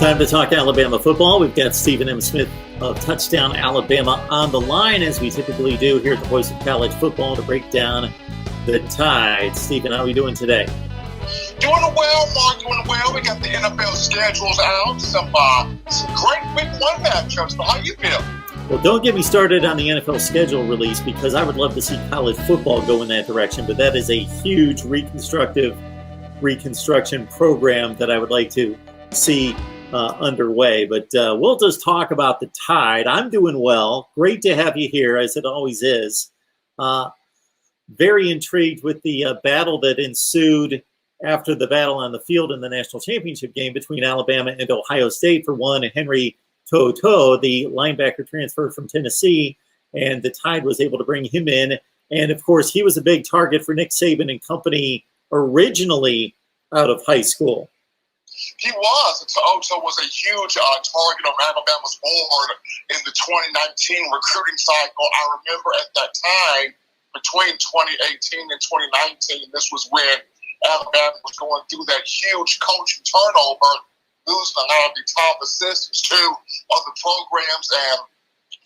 Time to talk Alabama football. We've got Stephen M. Smith of Touchdown Alabama on the line, as we typically do here at the Voice of College Football, to break down the Tide. Stephen, how are we doing today? Doing well, Mark. Doing well. We got the NFL schedules out. Some great Week 1 matchups. But how you feel? Well, don't get me started on the NFL schedule release, because I would love to see college football go in that direction. But that is a huge reconstruction program that I would like to see underway. But we'll just talk about the Tide. I'm doing well. Great to have you here, as it always is. Very intrigued with the battle that ensued after the battle on the field in the national championship game between Alabama and Ohio State. For one, Henry To'oTo'o, the linebacker, transferred from Tennessee, and the Tide was able to bring him in. And, of course, he was a big target for Nick Saban and company originally out of high school. He was. To'oTo'o was a huge target on Alabama's board in the 2019 recruiting cycle. I remember at that time, between 2018 and 2019, this was when Alabama was going through that huge coaching turnover, losing a lot of the top assistants to other programs, and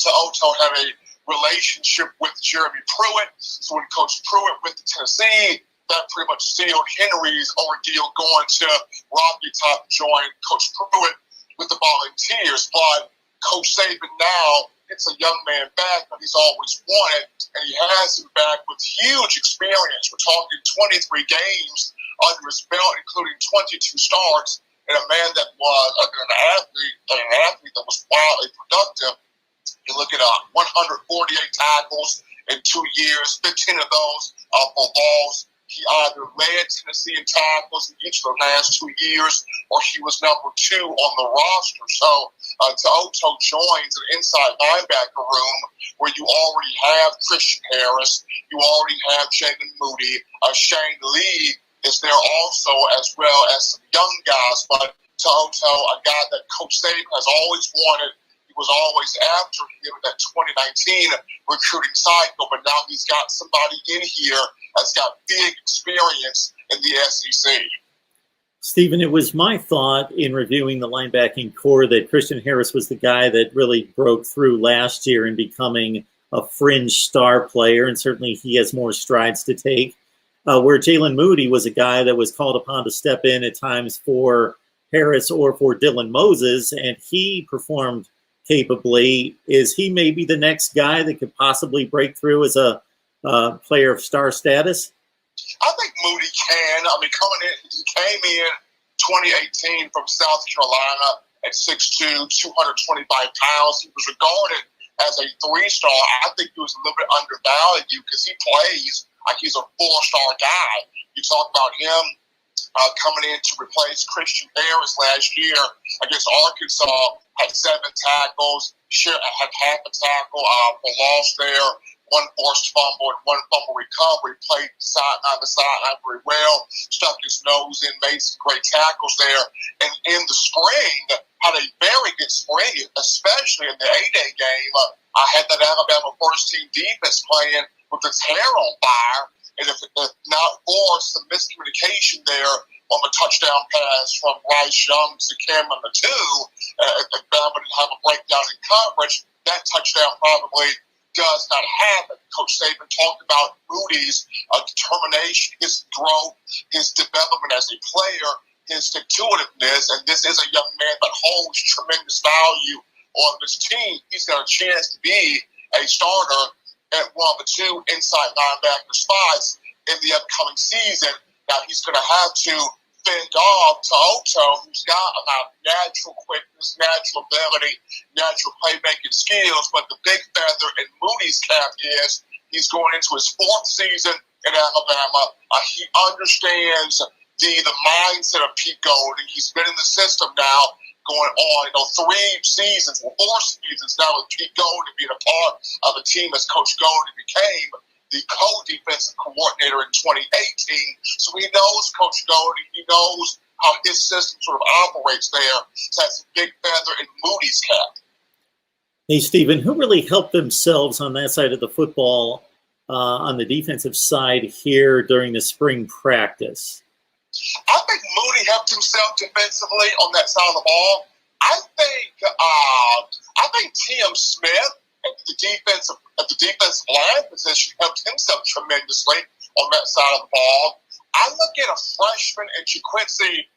To'oTo'o had a relationship with Jeremy Pruitt. So when Coach Pruitt went to Tennessee, that pretty much sealed Henry's ordeal going to Rocky Top to join Coach Pruitt with the Volunteers. But Coach Saban now gets a young man back that he's always wanted, and he has him back with huge experience. We're talking 23 games under his belt, including 22 starts, and a man that was an athlete that was wildly productive. You look at 148 tackles in 2 years, 15 of those for loss. He either led Tennessee in tackles in each of the last 2 years, or he was number 2 on the roster. So To'oTo'o joins an inside linebacker room where you already have Christian Harris, you already have Jalen Moody, Shane Lee is there also, as well as some young guys. But To'oTo'o, a guy that Coach Saban has always wanted. He was always after him in that 2019 recruiting cycle, but now he's got somebody in here that's got big experience in the SEC. Stephen, it was my thought in reviewing the linebacking core that Christian Harris was the guy that really broke through last year in becoming a fringe star player, and certainly he has more strides to take. Where Jalen Moody was a guy that was called upon to step in at times for Harris or for Dylan Moses, and he performed capably. Is he maybe the next guy that could possibly break through as a player of star status? I think Moody can. I mean, he came in 2018 from South Carolina at 6'2", 225 pounds. He was regarded as a 3-star. I think he was a little bit undervalued because he plays like he's a 4-star guy. You talk about him coming in to replace Christian Harris last year against Arkansas, had 7 tackles, had half a tackle for loss there, 1 forced fumble and 1 fumble recovery, played sideline to sideline very well, stuck his nose in, made some great tackles there. And in the spring, had a very good spring, especially in the A-Day game. I had that Alabama first-team defense playing with its hair on fire. And if not for some miscommunication there on the touchdown pass from Bryce Young to Cameron the 2, if Alabama didn't have a breakdown in coverage, that touchdown probably does not happen. Coach Saban talked about Moody's determination, his growth, his development as a player, his stick-to-itiveness, and this is a young man that holds tremendous value on this team. He's got a chance to be a starter at one of the 2 inside linebacker spots in the upcoming season. Now, he's going to have to fend off To'oTo'o, who's got a lot of natural quickness, natural ability, natural playmaking skills, but the big feather in Moody's cap is he's going into his 4th season in Alabama. He understands the mindset of Pete Golding. He's been in the system now going on, 3 seasons, 4 seasons now with Pete Golding being a part of the team as Coach Golding became the co-defensive coordinator in 2018. So he knows Coach Golding. He knows how his system sort of operates there. So that's a big feather in Moody's cap. Hey, Stephen, who really helped themselves on that side of the football on the defensive side here during the spring practice? I think Moody helped himself defensively on that side of the ball. I think Tim Smith at the defensive line position helped himself tremendously on that side of the ball. I look at a freshman in Chiquincy.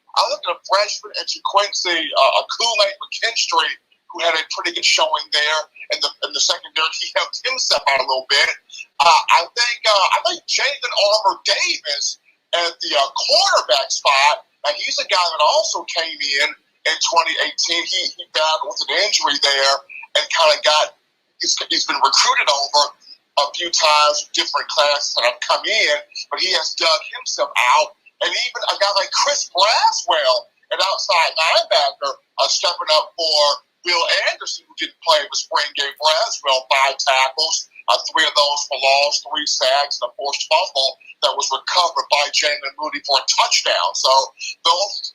Kool-Aid McKinstry, who had a pretty good showing there in the secondary. He helped himself out a little bit. I think Jalen Armour Davis at the cornerback spot. And he's a guy that also came in 2018. He battled with an injury there and kind of he's been recruited over a few times, different classes that have come in, but he has dug himself out. And even a guy like Chris Braswell, an outside linebacker, stepping up for Will Anderson, who didn't play in the spring game. Braswell, 5 tackles, 3 of those for loss, 3 sacks, and a forced fumble that was recovered by Jalen Moody for a touchdown. So those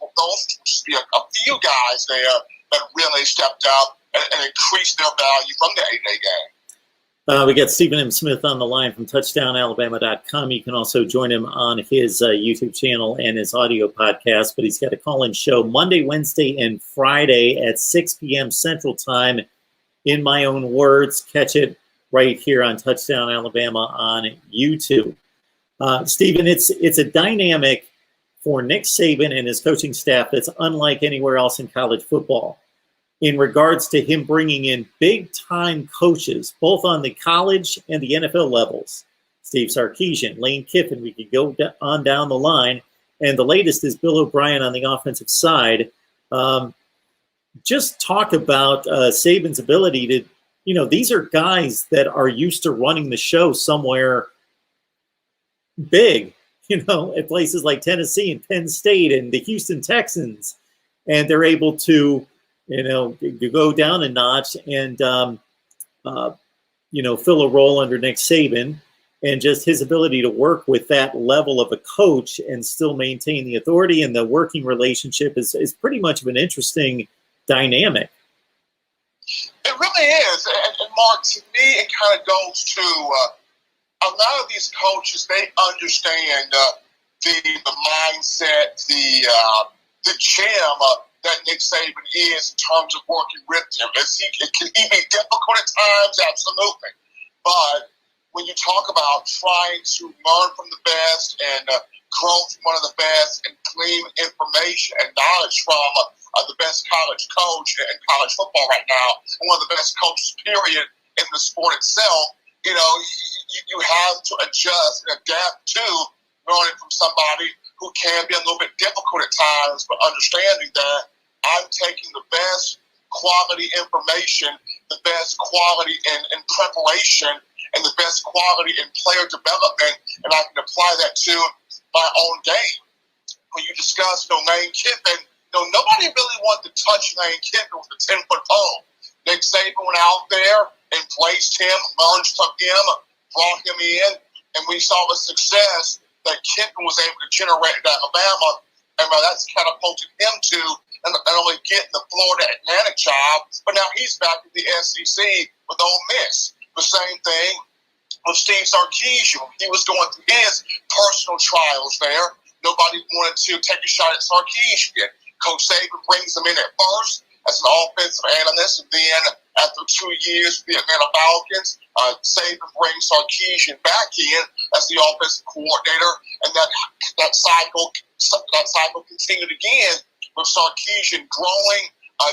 just be a few guys there that really stepped up and increased their value from the 8-day game. We got Stephen M. Smith on the line from TouchdownAlabama.com. You can also join him on his YouTube channel and his audio podcast, but he's got a call-in show Monday, Wednesday, and Friday at 6 p.m. Central Time. In my own words, catch it right here on Touchdown Alabama on YouTube. Stephen, it's a dynamic for Nick Saban and his coaching staff that's unlike anywhere else in college football, in regards to him bringing in big-time coaches, both on the college and the NFL levels. Steve Sarkisian, Lane Kiffin, we could go on down the line. And the latest is Bill O'Brien on the offensive side. Just talk about Saban's ability to, these are guys that are used to running the show somewhere big, at places like Tennessee and Penn State and the Houston Texans. And they're able to, go down a notch and, fill a role under Nick Saban, and just his ability to work with that level of a coach and still maintain the authority and the working relationship is pretty much of an interesting dynamic. It really is. And Mark, to me, it kind of goes to a lot of these coaches, they understand the mindset, the gem that Nick Saban is in terms of working with him. Can he be difficult at times? Absolutely. But when you talk about trying to learn from the best and grow from one of the best and glean information and knowledge from the best college coach in college football right now, and one of the best coaches, period, in the sport itself, you have to adjust and adapt to learning from somebody who can be a little bit difficult at times, but understanding that I'm taking the best quality information, the best quality in preparation, and the best quality in player development, and I can apply that to my own game. When you discuss Lane Kiffin, nobody really wanted to touch Lane Kiffin with a 10-foot pole. Nick Saban went out there and placed him, learned from him, brought him in, and we saw the success that Kiffin was able to generate at Alabama, and that's catapulted him to not only getting the Florida Atlantic job, but now he's back in the SEC with Ole Miss. The same thing with Steve Sarkisian. He was going through his personal trials there. Nobody wanted to take a shot at Sarkisian. Coach Saban brings him in at first as an offensive analyst, and then after 2 years with the Atlanta Falcons, Saban brings Sarkisian back in as the offensive coordinator, and that cycle continued again with Sarkisian growing,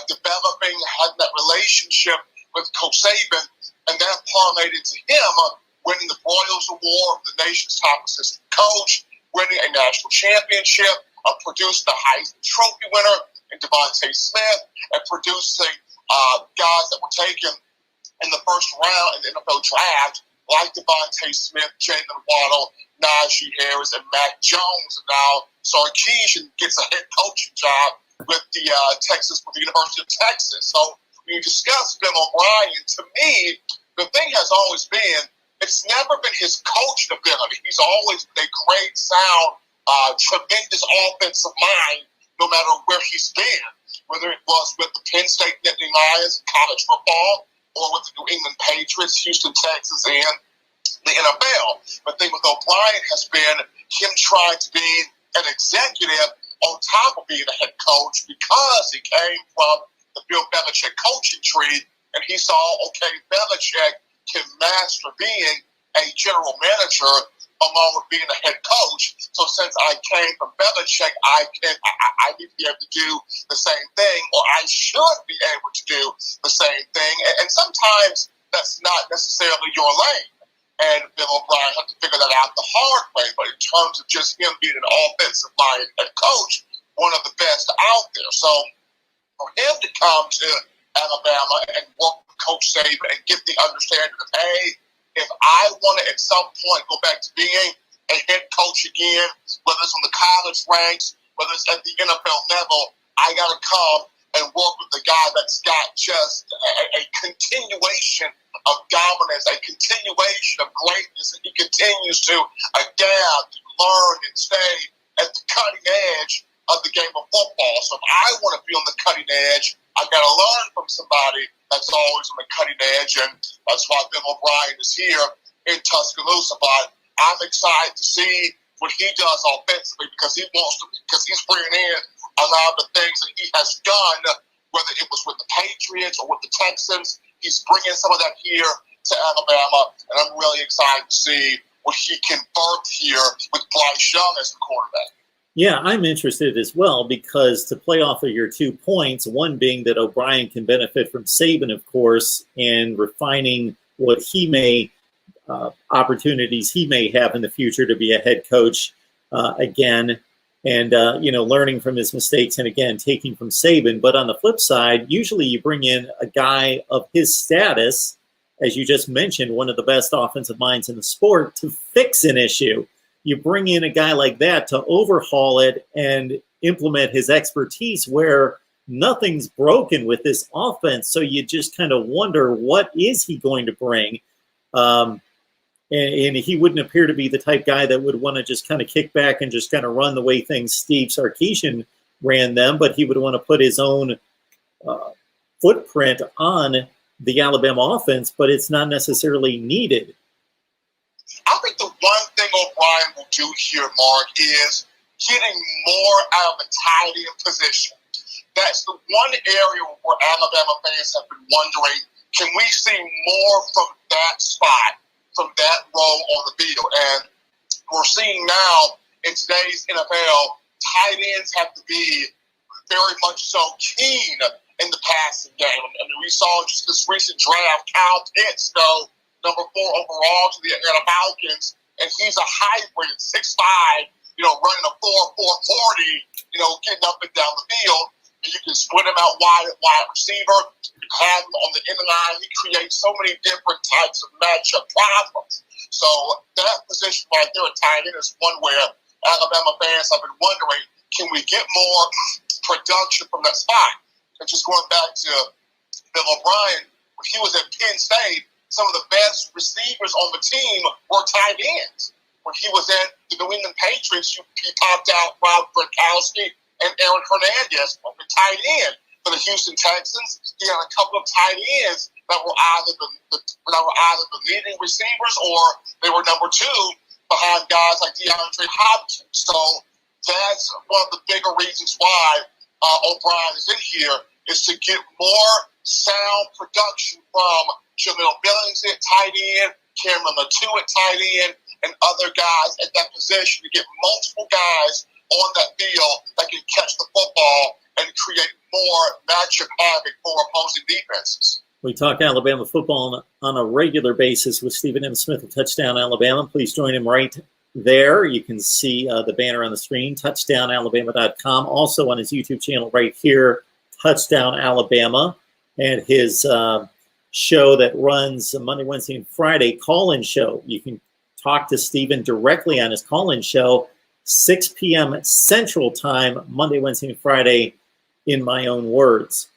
developing, having that relationship with Coach Saban, and that parlayed into him winning the Royals Award, the nation's top assistant coach, winning a national championship, producing the Heisman Trophy winner in Devontae Smith, and producing guys that were taken in the first round in the NFL draft, like Devontae Smith, Jalen Waddle, Najee Harris, and Mac Jones. And now Sarkisian gets a head coaching job with the University of Texas. So when you discuss Bill O'Brien, to me, the thing has always been, it's never been his coaching ability. He's always been a great, sound, tremendous offensive mind, no matter where he's been, whether it was with the Penn State Nittany Lions in college football, or with the New England Patriots, Houston, Texas, and the NFL. The thing with O'Brien has been him trying to be an executive on top of being a head coach, because he came from the Bill Belichick coaching tree, and he saw, okay, Belichick can master being a general manager along with being a head coach. So since I came from Belichick, I need to be able to do the same thing, or I should be able to do the same thing. And sometimes that's not necessarily your lane. And Bill O'Brien had to figure that out the hard way. But in terms of just him being an offensive-minded head coach, one of the best out there. So for him to come to Alabama and work with Coach Saban and get the understanding of, hey, if I want to at some point go back to being a head coach again, whether it's on the college ranks, whether it's at the NFL level, I got to come and work with the guy that's got just a continuation of dominance, a continuation of greatness, and he continues to adapt, learn, and stay at the cutting edge of the game of football. So if I want to be on the cutting edge, I've got to learn from somebody that's always on the cutting edge, and that's why Bill O'Brien is here in Tuscaloosa. But I'm excited to see what he does offensively because he's bringing in a lot of the things that he has done, whether it was with the Patriots or with the Texans. He's bringing some of that here to Alabama, and I'm really excited to see what he can birth here with Bryce Young as the quarterback. Yeah, I'm interested as well because to play off of your 2 points, one being that O'Brien can benefit from Saban, of course, and refining what he may, opportunities he may have in the future to be a head coach again, and, learning from his mistakes and, again, taking from Saban. But on the flip side, usually you bring in a guy of his status, as you just mentioned, one of the best offensive minds in the sport, to fix an issue. You bring in a guy like that to overhaul it and implement his expertise where nothing's broken with this offense. So you just kind of wonder, what is he going to bring? And he wouldn't appear to be the type guy that would want to just kind of kick back and just kind of run the way things Steve Sarkisian ran them, but he would want to put his own footprint on the Alabama offense, but it's not necessarily needed. I think the one thing O'Brien will do here, Mark, is getting more out of the tight end position. That's the one area where Alabama fans have been wondering, can we see more from that spot, from that role on the field? And we're seeing now in today's NFL, tight ends have to be very much so keen in the passing game. I mean, we saw just this recent draft, Kyle Pitts go number 4 overall to the Atlanta Falcons, and he's a hybrid, 6'5", running a 4.40, getting up and down the field. And you can split him out wide receiver. You can have him on the end line. He creates so many different types of matchup problems. So that position right there at tight end is one where Alabama fans have been wondering, can we get more production from that spot? And just going back to Bill O'Brien, when he was at Penn State, some of the best receivers on the team were tight ends. When he was at the New England Patriots, he popped out Rob Gronkowski and Aaron Hernandez on the tight end. For the Houston Texans, he had a couple of tight ends that were either the leading receivers or they were number 2 behind guys like DeAndre Hopkins. So that's one of the bigger reasons why O'Brien is in here, is to get more sound production from Jamil Billings at tight end, Cameron Latu at tight end, and other guys at that position to get multiple guys on that field that can catch the football and create more matchup havoc for opposing defenses. We talk Alabama football on a regular basis with Stephen M. Smith of Touchdown Alabama. Please join him right there. You can see the banner on the screen, touchdownalabama.com. Also on his YouTube channel right here, Touchdown Alabama, and his show that runs Monday, Wednesday, and Friday, call-in show. You can talk to Stephen directly on his call-in show, 6 p.m. Central Time, Monday, Wednesday, and Friday, in my own words.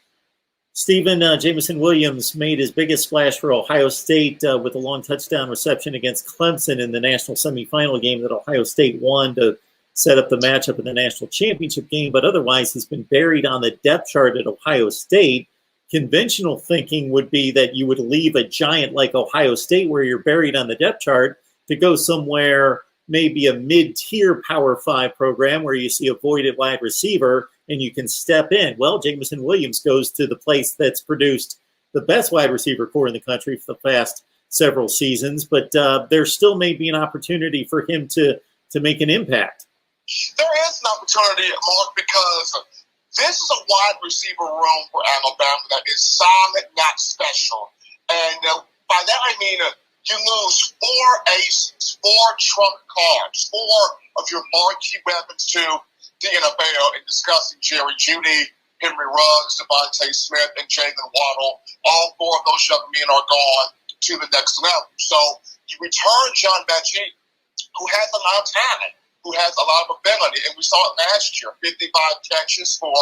Stephen, Jamison Williams made his biggest splash for Ohio State with a long touchdown reception against Clemson in the national semifinal game that Ohio State won to set up the matchup in the national championship game. But otherwise, he's been buried on the depth chart at Ohio State. Conventional thinking would be that you would leave a giant like Ohio State, where you're buried on the depth chart, to go somewhere maybe a mid-tier Power 5 program where you see a voided wide receiver and you can step in. Well, Jamison Williams goes to the place that's produced the best wide receiver core in the country for the past several seasons, but there still may be an opportunity for him to make an impact. There is an opportunity, Mark, because this is a wide receiver room for Alabama that is solid, not special. And by that I mean you lose 4 aces, 4 trump cards, 4 of your marquee weapons to the NFL in discussing Jerry Jeudy, Henry Ruggs, Devontae Smith, and Jalen Waddle. All 4 of those young men are gone to the next level. So you return John Mechie, who has a lot of talent, who has a lot of ability, and we saw it last year, 55 catches for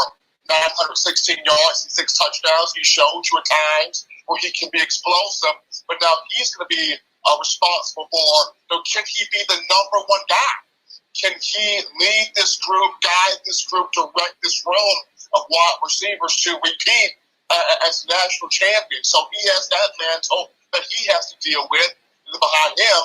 916 yards and 6 touchdowns. He showed you at times where he can be explosive, but now he's going to be responsible for, can he be the number 1 guy? Can he lead this group, guide this group, direct this room of wide receivers to repeat as national champion? So he has that mantle that he has to deal with. And behind him,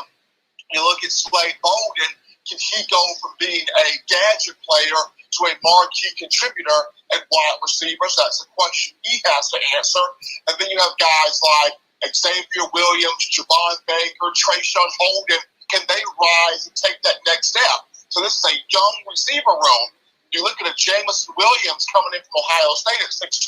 you look at Slade Bolden. Can he go from being a gadget player to a marquee contributor at wide receivers? That's a question he has to answer. And then you have guys like Xavier Williams, Javon Baker, Trayshawn Holden. Can they rise and take that next step? So this is a young receiver room. You look at a Jamison Williams coming in from Ohio State at 6'2",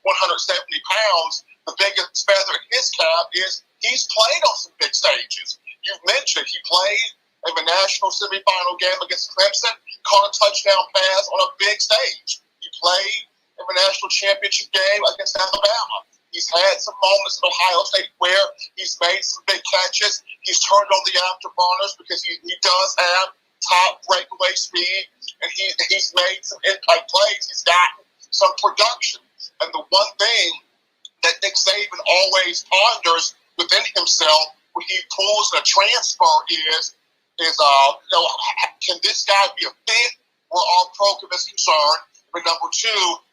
170 pounds. The biggest feather in his cap is he's played on some big stages. You've mentioned he played in the national semifinal game against Clemson, caught a touchdown pass on a big stage. He played in the national championship game against Alabama. He's had some moments at Ohio State where he's made some big catches. He's turned on the afterburners because he does have top breakaway speed, and he's made some impact plays. He's gotten some production. And the one thing that Nick Saban always ponders within himself when he pulls a transfer is can this guy be a fit where our program is concerned? But number 2,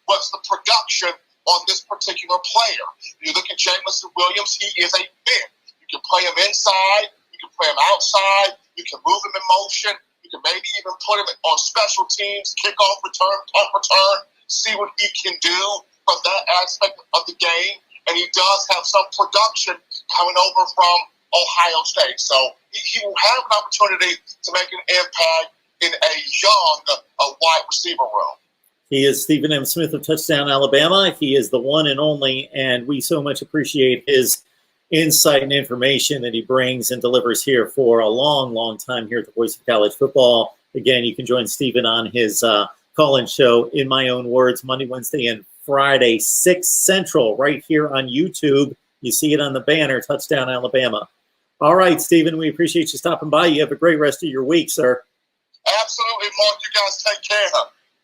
what's the production on this particular player? You look at Jamison Williams, he is a fit. You can play him inside, you can play him outside, you can move him in motion, you can maybe even put him on special teams, kickoff return, punt return, see what he can do from that aspect of the game. And he does have some production coming over from Ohio State. So he will have an opportunity to make an impact in a young wide receiver room. He is Stephen M. Smith of Touchdown Alabama. He is the one and only, and we so much appreciate his insight and information that he brings and delivers here for a long, long time here at the Voice of College Football. Again, you can join Stephen on his call-in show, In My Own Words, Monday, Wednesday, and Friday, 6 Central, right here on YouTube. You see it on the banner, Touchdown Alabama. All right, Stephen, we appreciate you stopping by. You have a great rest of your week, sir. Absolutely, Mark. You guys take care.